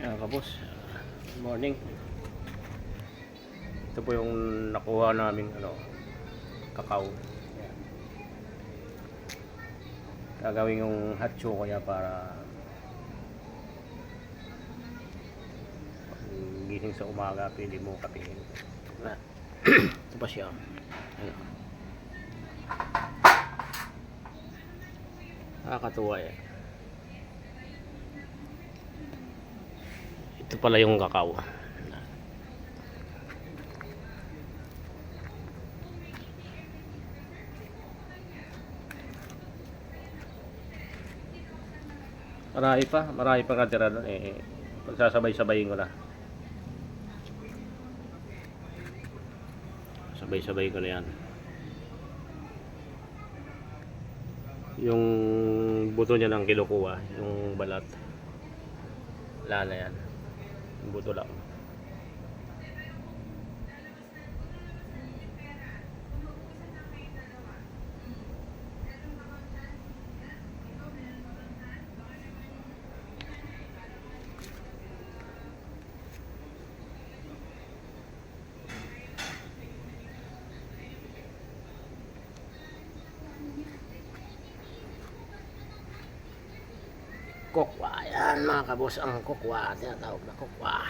Ayan kabos, good morning. Ito po yung nakuha namin kakao. Ayan. Gagawin yung hot choco niya para gising sa umaga pwede mo kapihin. Ito pa siya. Ayan. Nakakatuwa eh. Ito pala yung kakao. Marami pa katira doon eh. Pagsasabay-sabayin ko na. Sabay-sabay ko na yan. Yung buto niya ng kinukuha, yung balat. Wala na yan. Yung buto lang. Kokwa, yan mga kabos, ang kokwa, tinatawag na kokwa.